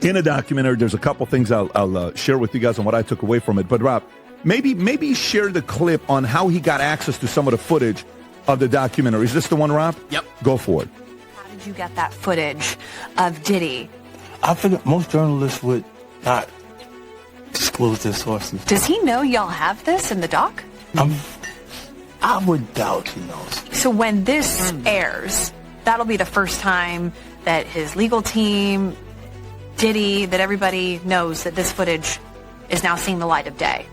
In a documentary, there's a couple things I'll share with you guys on what I took away from it. But Rob, maybe share the clip on how he got access to some of the footage of the documentary. Is this the one, Rob? Yep. Go for it. How did you get that footage of Diddy? I figured most journalists would not disclose their sources. Does he know y'all have this in the doc? I would doubt he knows. So when this airs, that'll be the first time that his legal team, Diddy, that everybody knows that this footage is now seeing the light of day.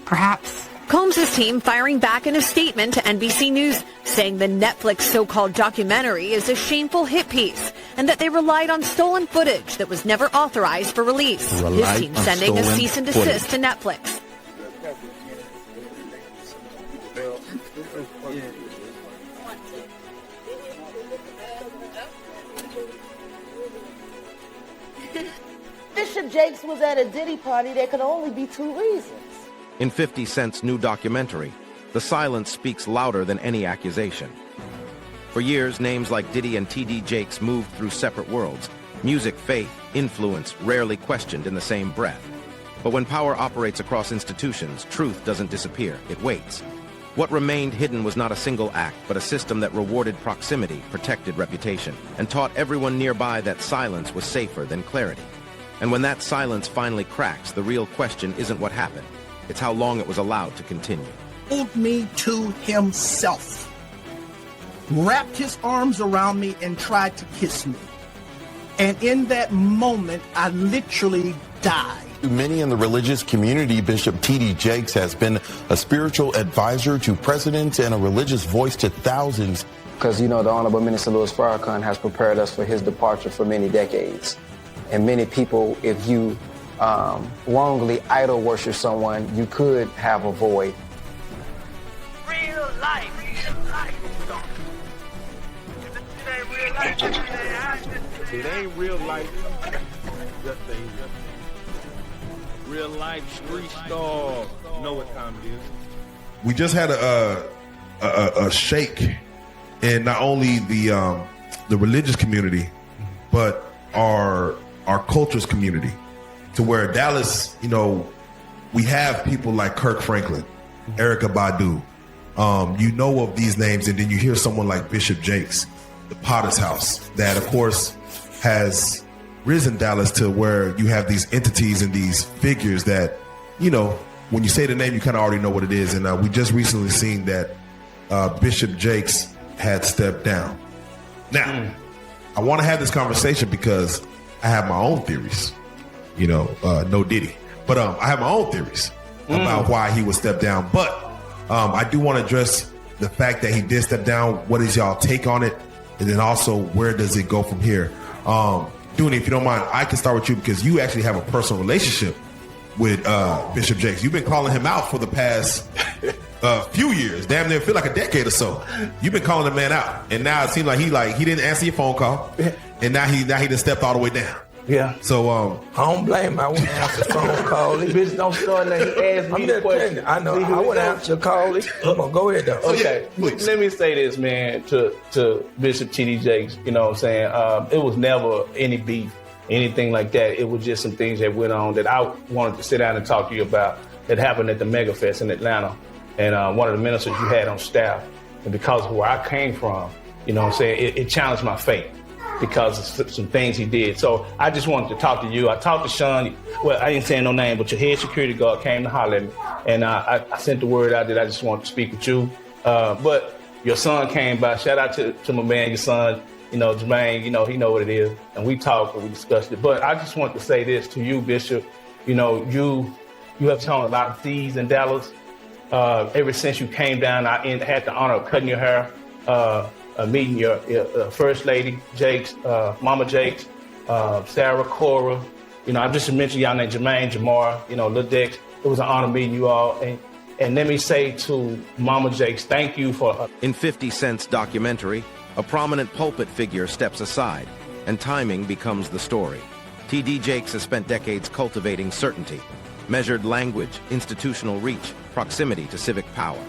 Perhaps. Combs' team firing back in a statement to NBC News, saying the Netflix so-called documentary is a shameful hit piece and that they relied on stolen footage that was never authorized for release. His team sending a cease and desist to Netflix. Bishop Jakes was at a Diddy party. There could only be two reasons. In 50 Cent's new documentary, the silence speaks louder than any accusation. For years, names like Diddy and TD Jakes moved through separate worlds. Music, faith, influence, rarely questioned in the same breath. But when power operates across institutions, truth doesn't disappear, it waits. What remained hidden was not a single act, but a system that rewarded proximity, protected reputation, and taught everyone nearby that silence was safer than clarity. And when that silence finally cracks, the real question isn't what happened. It's how long it was allowed to continue. Pulled me to himself, wrapped his arms around me and tried to kiss me. And in that moment, I literally died. To many in the religious community, Bishop TD Jakes has been a spiritual advisor to presidents and a religious voice to thousands. Because, the Honorable Minister Louis Farrakhan has prepared us for his departure for many decades. And many people, if you wrongly idol worship someone, you could have a void. Real life. It ain't real life. Just real life street star. You know what time it is. We just had a shake in not only the religious community, but our culture's community, to where Dallas, we have people like Kirk Franklin, Erykah Badu, of these names, and then you hear someone like Bishop Jakes, the Potter's House, that of course has risen Dallas to where you have these entities and these figures that, when you say the name, you kind of already know what it is. And we just recently seen that Bishop Jakes had stepped down. Now, I want to have this conversation because I have my own theories, no Diddy, but I have my own theories about why he would step down. But I do want to address the fact that he did step down. What is y'all take on it? And then also, where does it go from here? Dooney, if you don't mind, I can start with you because you actually have a personal relationship with Bishop Jakes. You've been calling him out for the past few years, damn near feel like a decade or so. You've been calling the man out, and now it seems like he didn't answer your phone call, and now he just stepped all the way down. Yeah. So I don't blame him. I wouldn't answer the phone call. This bitch don't start now. He asked me the question. I know. I would answer your call. Come on, go ahead though. Okay. Let me say this, man, to Bishop TD Jakes. You know what I'm saying? It was never any beef, anything like that. It was just some things that went on that I wanted to sit down and talk to you about that happened at the Mega Fest in Atlanta. And one of the ministers you had on staff. And because of where I came from, you know what I'm saying, it challenged my faith because of some things he did. So I just wanted to talk to you. I talked to Sean. Well, I didn't say no name, but your head security guard came to holler at me. And I sent the word out that I just wanted to speak with you. But your son came by. Shout out to my man, your son, Jermaine, he know what it is. And we talked and we discussed it. But I just want to say this to you, Bishop. You have shown a lot of thieves in Dallas. Ever since you came down, I had the honor of cutting your hair, meeting your First Lady, Jakes, Mama Jakes, Sarah, Cora. I just mentioned y'all named Jermaine, Jamar, Lil Dex. It was an honor meeting you all. And let me say to Mama Jakes, thank you for... In 50 Cent's documentary, a prominent pulpit figure steps aside, and timing becomes the story. TD Jakes has spent decades cultivating certainty, measured language, institutional reach, proximity to civic power.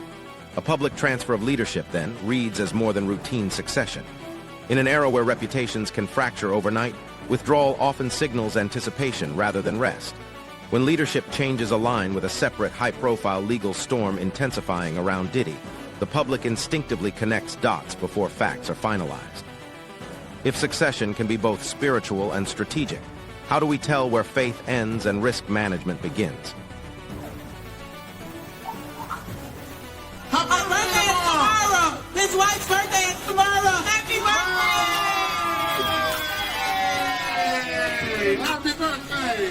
A public transfer of leadership, then, reads as more than routine succession. In an era where reputations can fracture overnight, withdrawal often signals anticipation rather than rest. When leadership changes align with a separate high-profile legal storm intensifying around Diddy, the public instinctively connects dots before facts are finalized. If succession can be both spiritual and strategic, how do we tell where faith ends and risk management begins? Happy birthday is tomorrow! His wife's birthday is tomorrow! Happy birthday! Happy birthday!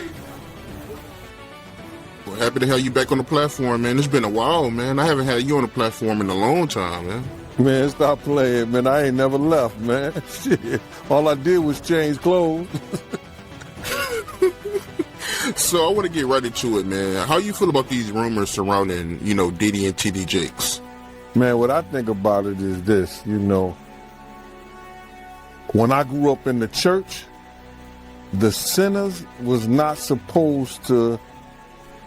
Well, happy to have you back on the platform, man. It's been a while, man. I haven't had you on the platform in a long time, man. Man, stop playing, man. I ain't never left, man. Shit. All I did was change clothes. So I want to get right into it, man. How you feel about these rumors surrounding, Diddy and TD Jakes? Man, what I think about it is this, when I grew up in the church, the sinners was not supposed to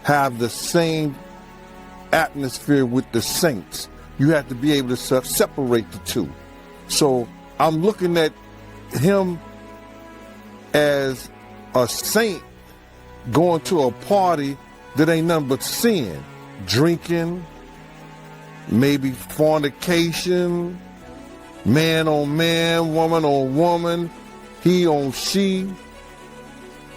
have the same atmosphere with the saints. You have to be able to separate the two. So I'm looking at him as a saint going to a party that ain't nothing but sin. Drinking, maybe fornication, man on man, woman on woman, he on she.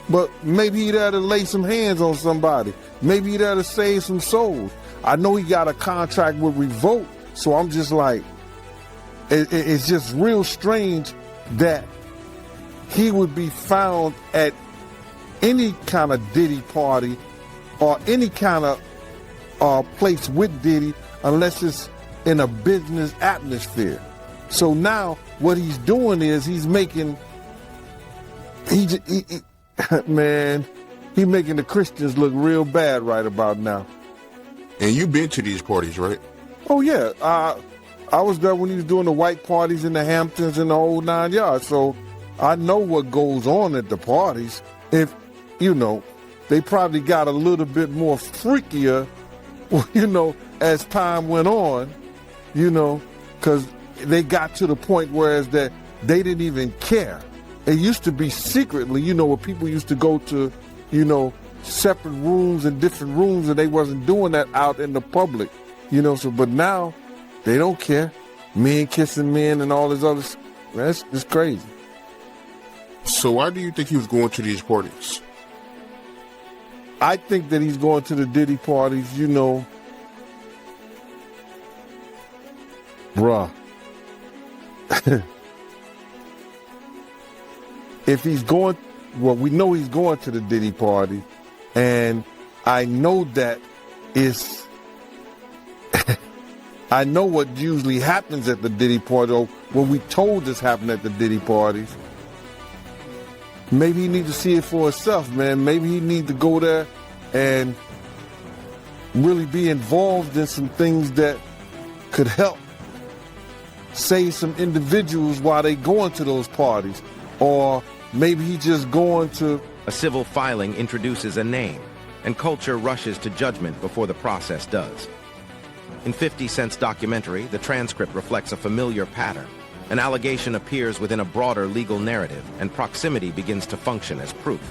But maybe he'd have to lay some hands on somebody. Maybe he'd have to save some souls. I know he got a contract with Revolt, so I'm just like, it's just real strange that he would be found at any kind of Diddy party or any kind of place with Diddy unless it's in a business atmosphere. So now what he's doing is he's making, man, he making the Christians look real bad right about now. And you've been to these parties, right? Oh, yeah. I was there when he was doing the white parties in the Hamptons and the whole 9 yards. So I know what goes on at the parties. If, they probably got a little bit more freakier, as time went on, because they got to the point whereas that they didn't even care. It used to be secretly, where people used to go to, separate rooms and different rooms, and they wasn't doing that out in the public, but now they don't care. Men kissing men and all this other stuff. That's just crazy. So why do you think he was going to these parties? I think that he's going to the Diddy parties, bruh. If he's going, well, we know he's going to the Diddy party, and I know that it's, I know what usually happens at the Diddy party, or when we told this happened at the Diddy parties. Maybe he need to see it for himself, man. Maybe he need to go there and really be involved in some things that could help save some individuals while they going to those parties. Or maybe he just going to... A civil filing introduces a name, and culture rushes to judgment before the process does. In 50 Cent's documentary, the transcript reflects a familiar pattern. An allegation appears within a broader legal narrative, and proximity begins to function as proof.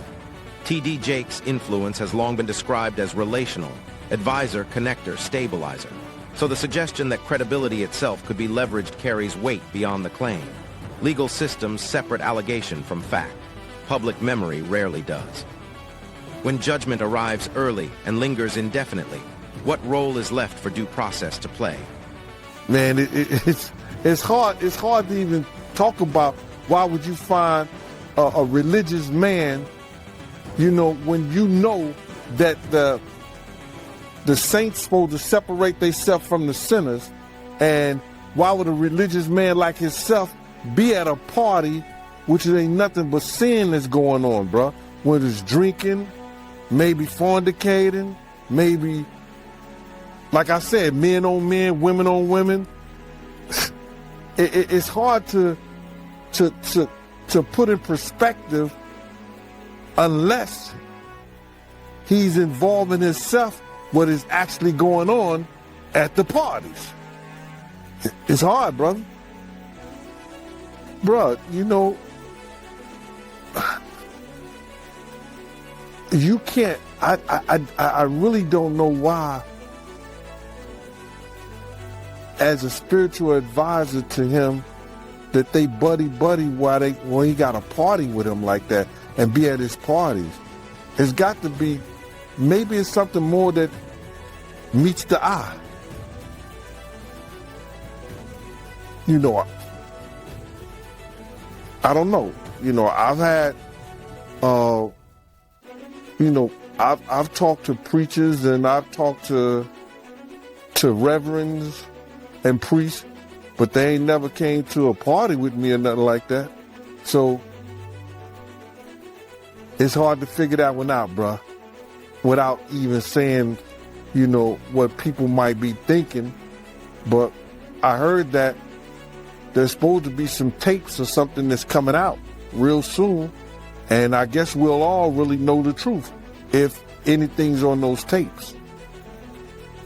TD Jakes' influence has long been described as relational, advisor, connector, stabilizer. So the suggestion that credibility itself could be leveraged carries weight beyond the claim. Legal systems separate allegation from fact. Public memory rarely does. When judgment arrives early and lingers indefinitely, what role is left for due process to play? Man, it's hard to even talk about why would you find a religious man, when you know that the saints supposed to separate themselves from the sinners, and why would a religious man like himself be at a party which ain't nothing but sin that's going on, bro? Whether it's drinking, maybe fornicating, maybe, like I said, men on men, women on women. It's hard to put in perspective unless he's involving himself what is actually going on at the parties. It's hard, brother. Bruh, you know, you can't, I really don't know why, as a spiritual advisor to him, that they buddy when he got a party with him like that and be at his parties. It's got to be, maybe it's something more that meets the eye. You know, I don't know. You know, I've had, you know, I've talked to preachers and I've talked to reverends and priests, but they ain't never came to a party with me or nothing like that. So it's hard to figure that one out, bruh, without even saying, you know, what people might be thinking. But I heard that there's supposed to be some tapes or something that's coming out real soon, and I guess we'll all really know the truth if anything's on those tapes.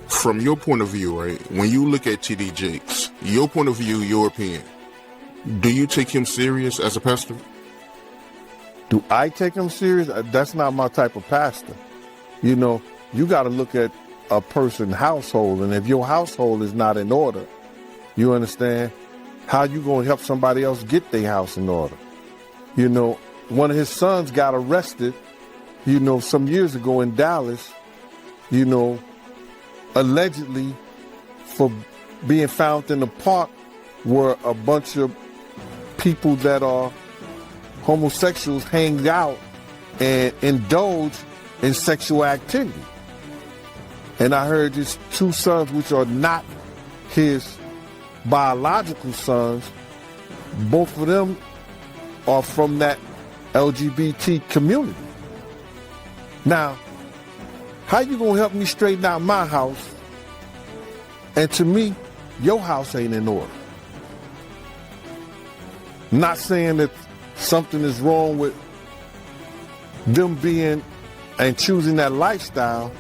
From your point of view, right, when you look at TD Jakes, your point of view, your opinion, do you take him serious as a pastor? Do I take him serious? That's not my type of pastor. You know, you got to look at a person's household, and if your household is not in order, you understand, how you going to help somebody else get their house in order? You know, one of his sons got arrested, you know, some years ago in Dallas, you know, allegedly for being found in a park where a bunch of people that are homosexuals hang out and indulge in sexual activity. And I heard his two sons, which are not his biological sons, both of them are from that LGBT community. Now, how you gonna help me straighten out my house, and to me, your house ain't in order? Not saying that something is wrong with them being and choosing that lifestyle,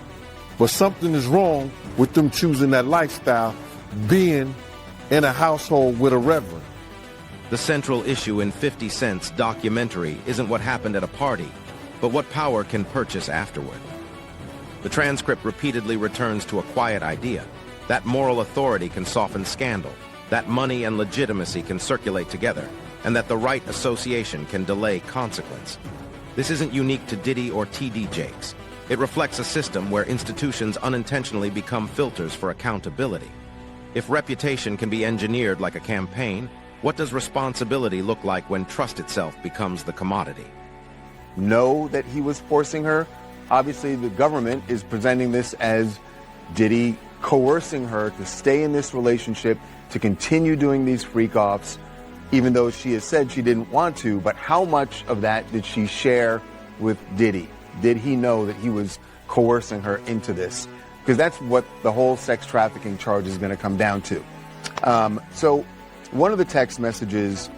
but something is wrong with them choosing that lifestyle, being in a household with a reverend. The central issue in 50 Cent's documentary isn't what happened at a party, but what power can purchase afterward. The transcript repeatedly returns to a quiet idea, that moral authority can soften scandal, that money and legitimacy can circulate together, and that the right association can delay consequence. This isn't unique to Diddy or TD Jakes. It reflects a system where institutions unintentionally become filters for accountability. If reputation can be engineered like a campaign, what does responsibility look like when trust itself becomes the commodity? Know that he was forcing her. Obviously, the government is presenting this as Diddy coercing her to stay in this relationship, to continue doing these freak-offs, even though she has said she didn't want to. But how much of that did she share with Diddy? Did he know that he was coercing her into this? Because that's what the whole sex trafficking charge is going to come down to. So one of the text messages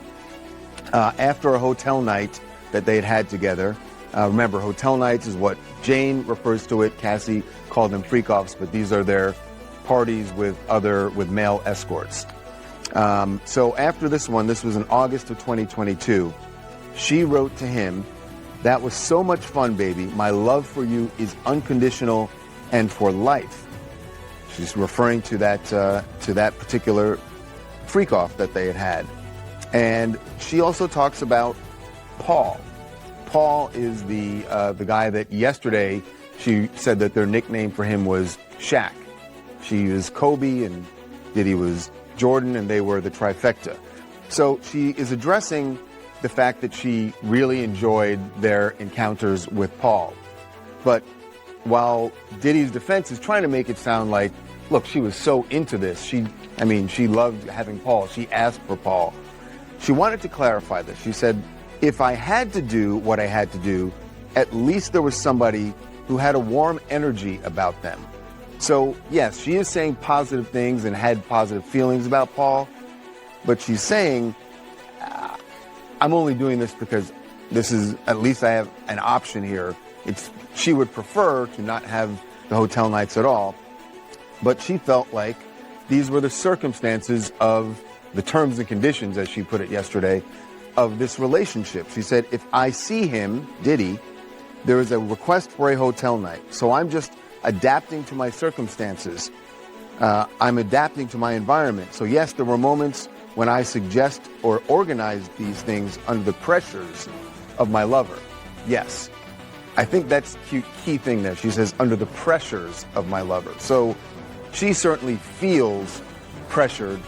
after a hotel night that they had together, remember, hotel nights is what Jane refers to it. Cassie called them freak-offs, but these are their parties with male escorts. So after this one, this was in August of 2022, she wrote to him, "That was so much fun, baby. My love for you is unconditional and for life." She's referring to that particular freak-off that they had had. And she also talks about Paul. Paul is the guy that yesterday she said that their nickname for him was Shaq. She was Kobe and Diddy was Jordan, and they were the trifecta. So she is addressing the fact that she really enjoyed their encounters with Paul. But while Diddy's defense is trying to make it sound like, look, she was so into this. She loved having Paul. She asked for Paul. She wanted to clarify this. She said, if I had to do what I had to do, at least there was somebody who had a warm energy about them. So, yes, she is saying positive things and had positive feelings about Paul, but she's saying, I'm only doing this because this is, at least I have an option here. She would prefer to not have the hotel nights at all, but she felt like these were the circumstances of the terms and conditions, as she put it yesterday, of this relationship. She said, if I see him, Diddy, there is a request for a hotel night. So I'm just adapting to my circumstances. I'm adapting to my environment. So yes, there were moments when I suggest or organize these things under the pressures of my lover. Yes. I think that's the key thing there. She says, under the pressures of my lover. So she certainly feels pressured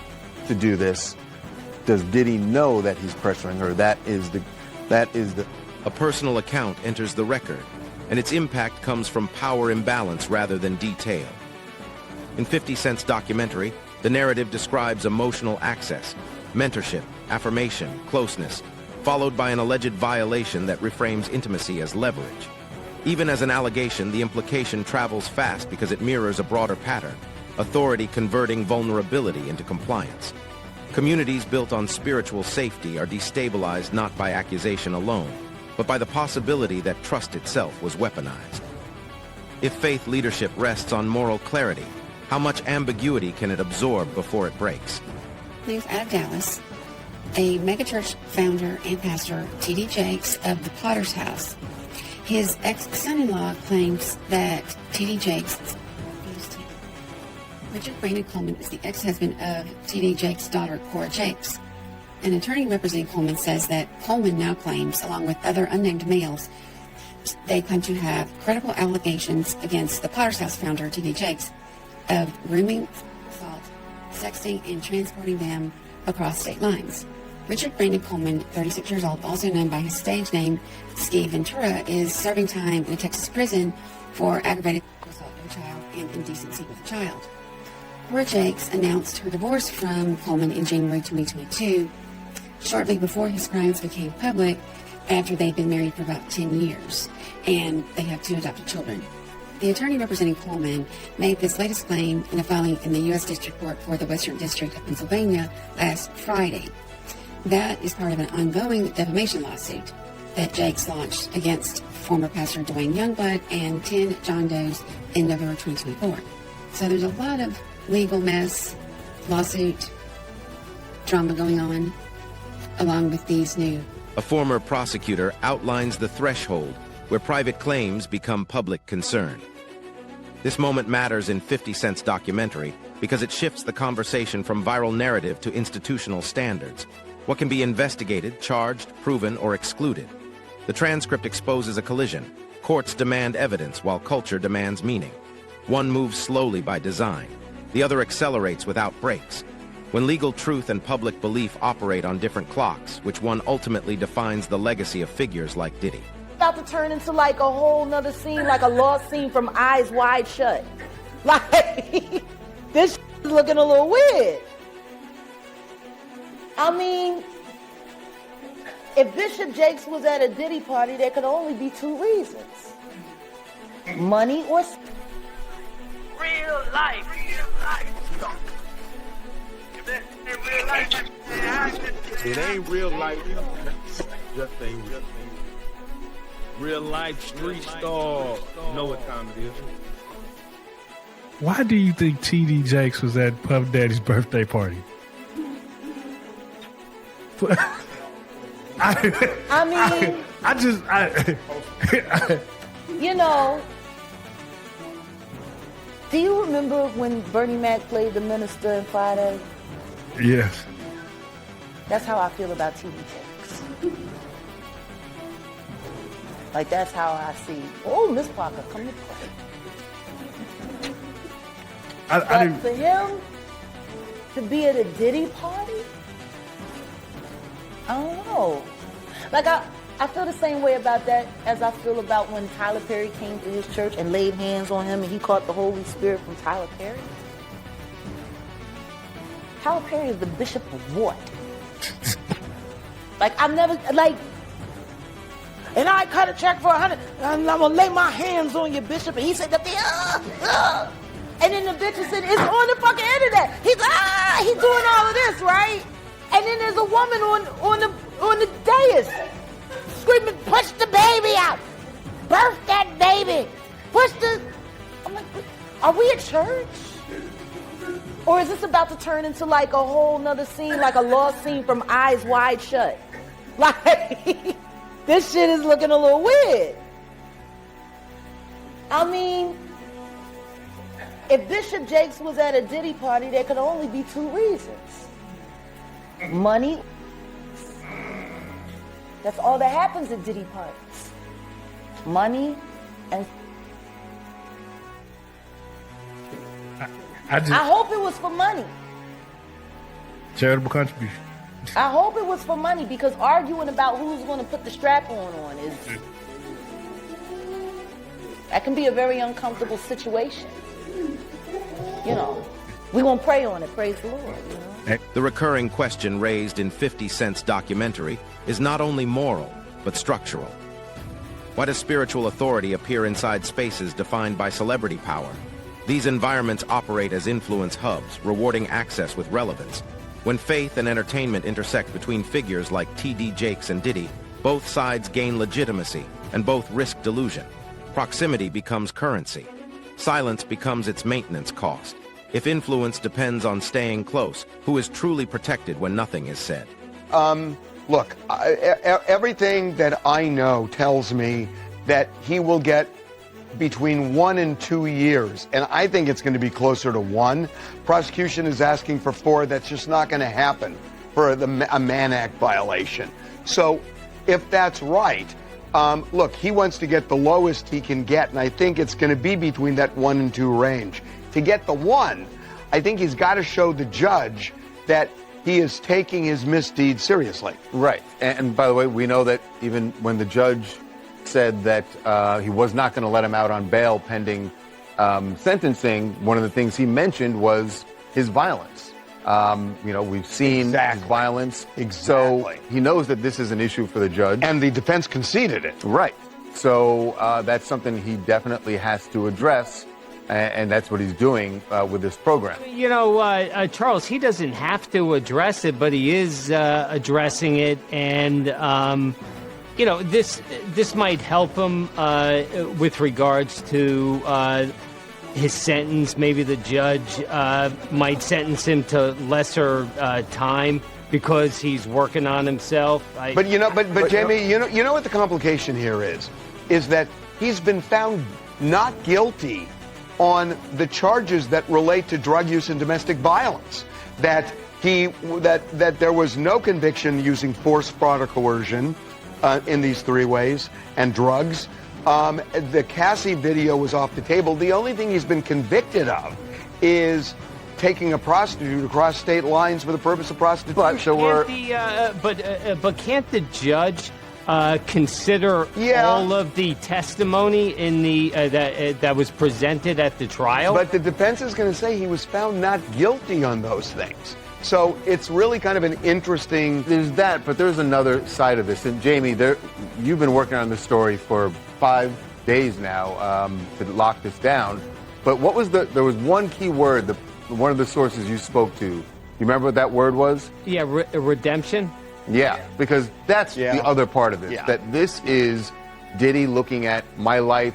to do this. Does Diddy know that he's pressuring her? That is the. A personal account enters the record, and its impact comes from power imbalance rather than detail. In 50 Cent's documentary, the narrative describes emotional access, mentorship, affirmation, closeness, followed by an alleged violation that reframes intimacy as leverage. Even as an allegation, the implication travels fast because it mirrors a broader pattern, authority converting vulnerability into compliance. Communities built on spiritual safety are destabilized not by accusation alone, but by the possibility that trust itself was weaponized. If faith leadership rests on moral clarity, how much ambiguity can it absorb before it breaks? News out of Dallas. A megachurch founder and pastor, TD Jakes of the Potter's House. His ex-son-in-law claims that TD Jakes abused him. Richard Brandon Coleman is the ex-husband of TD Jakes' daughter, Cora Jakes. An attorney representing Coleman says that Coleman now claims, along with other unnamed males, they claim to have credible allegations against the Potter's House founder, TD Jakes, of grooming, assault, sexting, and transporting them across state lines. Richard Brandon Coleman, 36 years old, also known by his stage name, Ski Ventura, is serving time in a Texas prison for aggravated assault of a child and indecency with a child. Cora Jakes announced her divorce from Coleman in January 2022, shortly before his crimes became public, after they'd been married for about 10 years, and they have 2 adopted children. The attorney representing Coleman made this latest claim in a filing in the U.S. District Court for the Western District of Pennsylvania last Friday. That is part of an ongoing defamation lawsuit that Jakes launched against former pastor Dwayne Youngblood and 10 John Does in November 2024. So there's a lot of legal mess, lawsuit, drama going on, along with these new. A former prosecutor outlines the threshold where private claims become public concern. This moment matters in 50 Cent's documentary because it shifts the conversation from viral narrative to institutional standards. What can be investigated, charged, proven, or excluded? The transcript exposes a collision. Courts demand evidence while culture demands meaning. One moves slowly by design. The other accelerates without brakes. When legal truth and public belief operate on different clocks, which one ultimately defines the legacy of figures like Diddy? About to turn into like a whole nother scene, like a lost scene from Eyes Wide Shut. Like, this is looking a little weird. I mean, if Bishop Jakes was at a Diddy party, there could only be 2 reasons. Money or... Real life. It ain't real life. Just ain't real. Real life street star. You know what time it is. Why do you think TD Jakes was at Puff Daddy's birthday party? You know, do you remember when Bernie Mac played the minister in Friday? Yes. That's how I feel about TD Jakes. Like, that's how I see. Oh, Miss Parker, come to play. But for him to be at a Diddy party, I don't know. Like, I feel the same way about that as I feel about when Tyler Perry came to his church and laid hands on him and he caught the Holy Spirit from Tyler Perry. Tyler Perry is the bishop of what? Like, I've never, like, and I cut a check for 100, and I'm gonna lay my hands on your bishop, and he said, and then the bishop said, it's on the fucking internet. He's doing all of this, right? And then there's a woman on the dais screaming, push the baby out, birth that baby, push the. I'm like, are we at church? Or is this about to turn into like a whole nother scene, like a lost scene from Eyes Wide Shut? Like, this shit is looking a little weird. I mean, if Bishop Jakes was at a Diddy party, there could only be two reasons. Money. That's all that happens at Diddy parties. Money and... I hope it was for money. Charitable contribution. I hope it was for money, because arguing about who's going to put the strap on is... That can be a very uncomfortable situation. You know, we're going to pray on it, praise the Lord. You know? The recurring question raised in 50 Cent's documentary is not only moral, but structural. Why does spiritual authority appear inside spaces defined by celebrity power? These environments operate as influence hubs, rewarding access with relevance. When faith and entertainment intersect between figures like TD Jakes and Diddy, both sides gain legitimacy and both risk delusion. Proximity becomes currency. Silence becomes its maintenance cost. If influence depends on staying close, who is truly protected when nothing is said? Look, everything that I know tells me that he will get between 1 and 2 years, and I think it's going to be closer to 1. Prosecution is asking for 4. That's just not going to happen for a Mann Act violation. So if that's right, look, he wants to get the lowest he can get, and I think it's going to be between that 1 and 2 range. To get the 1, I think he's got to show the judge that he is taking his misdeed seriously. Right. And by the way, we know that even when the judge said that he was not going to let him out on bail pending sentencing, one of the things he mentioned was his violence. You know, we've seen his violence. So he knows that this is an issue for the judge. And the defense conceded it. Right. So that's something he definitely has to address. And that's what he's doing with this program. You know, Charles, he doesn't have to address it, but he is addressing it. And, you know, this might help him with regards to his sentence. Maybe the judge might sentence him to lesser time because he's working on himself. But Jamie, you know what the complication here is that he's been found not guilty on the charges that relate to drug use and domestic violence. That there was no conviction using force, fraud, or coercion in these 3 ways, and drugs. The Cassie video was off the table. The only thing he's been convicted of is taking a prostitute across state lines for the purpose of prostitution. But can't the judge consider all of the testimony in the that was presented at the trial? But the defense is going to say he was found not guilty on those things. So it's really kind of an interesting... There's that, but there's another side of this. And Jamie, you've been working on this story for 5 days now to lock this down. But what was there was one key word, one of the sources you spoke to. You remember what that word was? Yeah, redemption. Yeah, because that's the other part of this, that this is Diddy looking at my life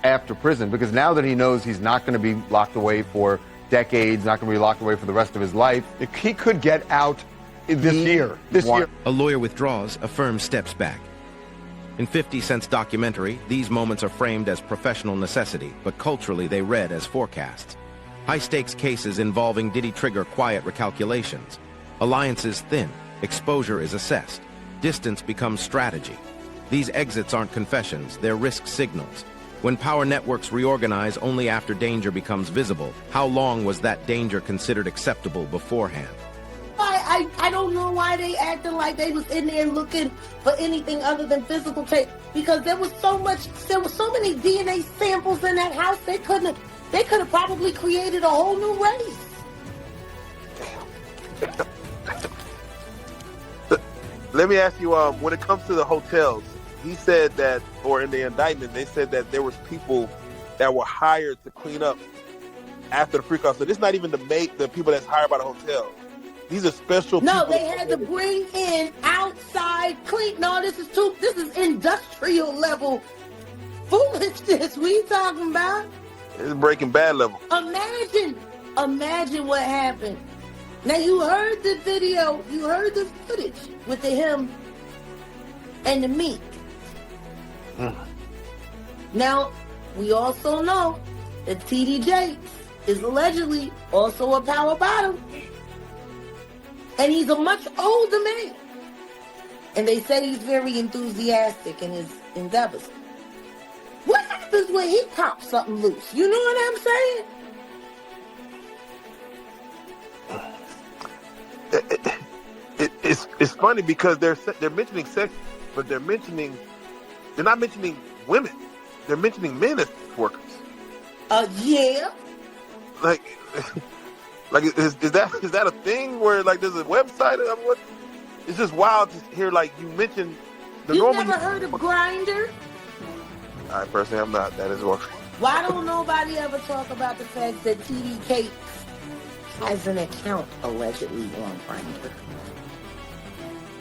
after prison, because now that he knows he's not going to be locked away for decades, not going to be locked away for the rest of his life, he could get out this year. A lawyer withdraws, a firm steps back. In 50 Cent's documentary, these moments are framed as professional necessity, but culturally they read as forecasts. High-stakes cases involving Diddy trigger quiet recalculations. Alliances thin. Exposure is assessed. Distance becomes strategy. These exits aren't confessions, they're risk signals. When power networks reorganize only after danger becomes visible, how long was that danger considered acceptable beforehand? I don't know why they acting like they was in there looking for anything other than physical tape, because there was so many DNA samples in that house. They could have probably created a whole new race. Let me ask you, when it comes to the hotels, he said that, or in the indictment, they said that there was people that were hired to clean up after the freak-off. So this is not even the people that's hired by the hotel. These are special people. No, they had to bring in outside clean. No, this is industrial level foolishness. What are you talking about? It's Breaking Bad level. Imagine what happened. Now, you heard the video, you heard the footage with him and the meek. Now, we also know that TD Jakes is allegedly also a power bottom. And he's a much older man. And they say he's very enthusiastic in his endeavors. What happens when he pops something loose? You know what I'm saying? It's funny because they're mentioning sex, but they're not mentioning women. They're mentioning men as workers. Yeah. Like is that a thing where like there's a website? I mean, what? It's just wild to hear like you mentioned the You normal. never heard of Grindr? I personally have not. That is one. Why don't nobody ever talk about the fact that TD Jakes has an account allegedly on Grindr?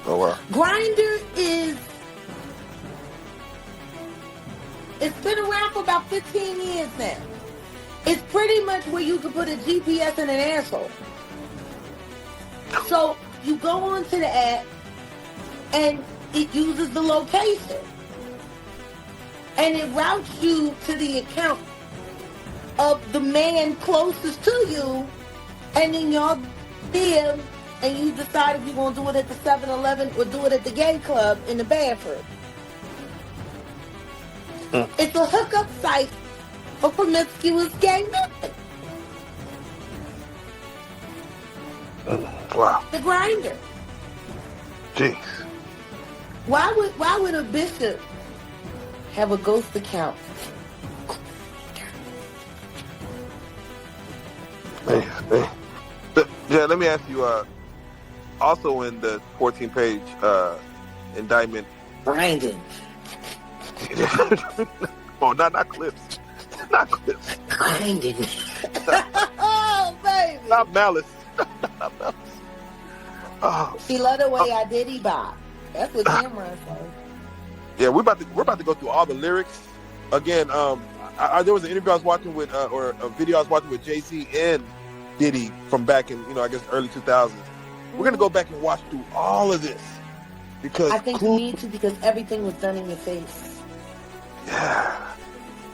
Oh wow. Grindr it's been around for about 15 years now. It's pretty much where you can put a GPS in an asshole. So you go onto the app and it uses the location. And it routes you to the account of the man closest to you, and then y'all DM, and you decide if you're going to do it at the 7-Eleven or do it at the gay club in the bathroom. It's a hookup site for promiscuous gay men. Wow. The Grindr. Jeez. Why would a bishop have a ghost account? Yeah, let me ask you, also in the 14-page indictment. Brandon. Oh, not clips. Not clips. Brandon. Oh, baby. Not malice. Not malice. Oh. She loved the way I did bop. That's what Cameron said. Yeah, we're about to go through all the lyrics again. There was an interview I was watching with, or a video I was watching with Jay-Z and Diddy from back in, I guess early 2000s. We're gonna go back and watch through all of this because I think you need to, because everything was done in your face. Yeah.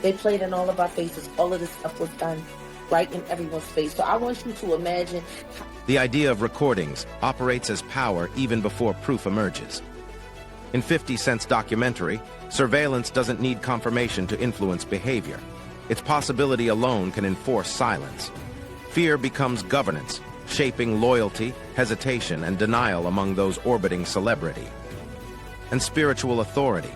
They played in all of our faces. All of this stuff was done right in everyone's face. So I want you to imagine. The idea of recordings operates as power even before proof emerges. In 50 Cent's documentary, surveillance doesn't need confirmation to influence behavior. Its possibility alone can enforce silence. Fear becomes governance, shaping loyalty, hesitation, and denial among those orbiting celebrity. And spiritual authority.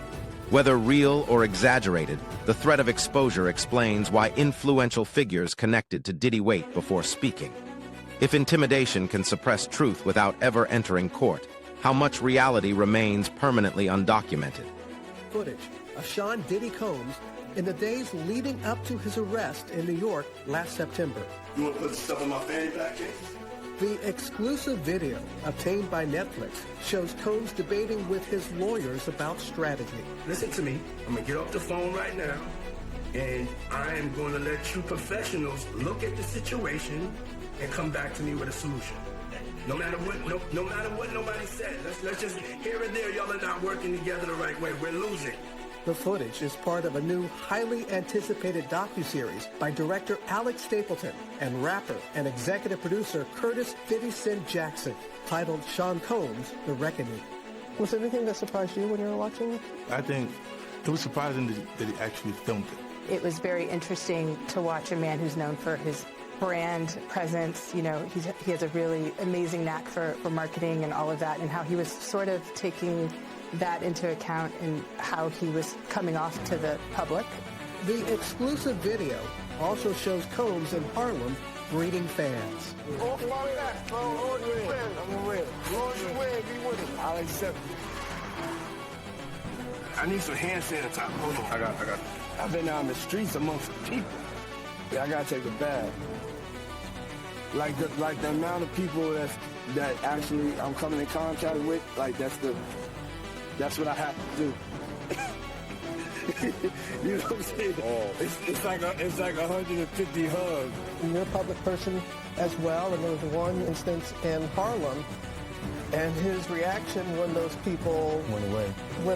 Whether real or exaggerated, the threat of exposure explains why influential figures connected to Diddy wait before speaking. If intimidation can suppress truth without ever entering court, how much reality remains permanently undocumented? Footage of Sean Diddy Combs in the days leading up to his arrest in New York last September. You want to put stuff in my fanny pack case? The exclusive video obtained by Netflix shows Combs debating with his lawyers about strategy. Listen to me. I'm going to get off the phone right now, and I am going to let you professionals look at the situation and come back to me with a solution. No matter what, no matter what nobody said. Let's just, here and there, y'all are not working together the right way. We're losing. The footage is part of a new, highly anticipated docuseries by director Alex Stapleton and rapper and executive producer Curtis 50 Cent Jackson, titled Sean Combs, The Reckoning. Was there anything that surprised you when you were watching it? I think it was surprising that he actually filmed it. It was very interesting to watch a man who's known for his brand presence. You know, he has a really amazing knack for marketing and all of that, and how he was sort of taking that into account in how he was coming off to the public. The exclusive video also shows Combs in Harlem greeting fans. Off my back, bro. Lord, you win. I'm gonna win. Lord, you win. Be with it. I'll accept it. I need some hand sanitizer. Hold on. I got it. I've been out in the streets amongst the people. Yeah, I gotta take a bath. Like the amount of people that actually I'm coming in contact with, like that's what I have to do. You know what I'm saying? It's like 150 hugs. You're a public person as well, and there was one instance in Harlem And his reaction when those people Went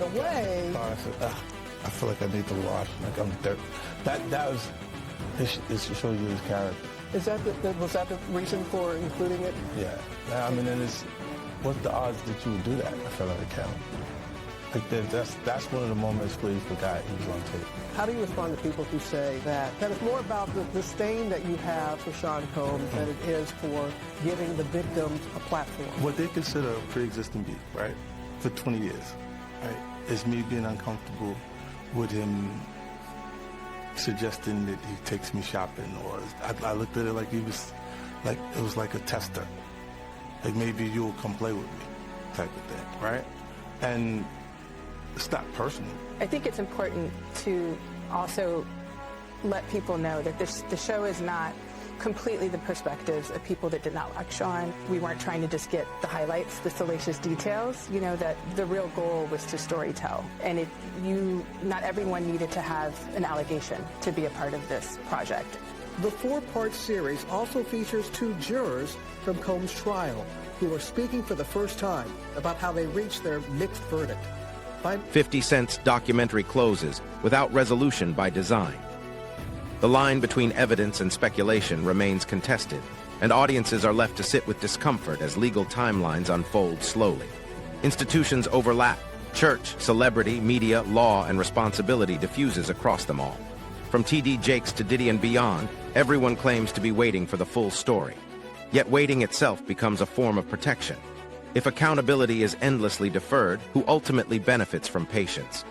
away. I said, I feel like I need to wash, like I'm dirt. That was, it shows you his character. Is that was that the reason for including it? Yeah. I mean, and what's the odds that you would do that? I felt like a cow. Like that's one of the moments where you forgot he was on tape. How do you respond to people who say that it's more about the disdain that you have for Sean Combs than it is for giving the victims a platform? What they consider a pre-existing beef, right, for 20 years, right, is me being uncomfortable with him suggesting that he takes me shopping, or I looked at it like it was like a tester, like maybe you'll come play with me, type of thing, right? And it's not personal. I think it's important to also let people know that the show is not completely the perspectives of people that did not like Sean. We weren't trying to just get the highlights, the salacious details. You know, that the real goal was to storytell. And not everyone needed to have an allegation to be a part of this project. The 4-part series also features 2 jurors from Combs' trial who are speaking for the first time about how they reached their mixed verdict. 50 Cent's documentary closes without resolution by design. The line between evidence and speculation remains contested, and audiences are left to sit with discomfort as legal timelines unfold slowly. Institutions overlap. Church, celebrity, media, law, and responsibility diffuses across them all. From TD Jakes to Diddy and beyond, everyone claims to be waiting for the full story. Yet waiting itself becomes a form of protection. If accountability is endlessly deferred, who ultimately benefits from patience?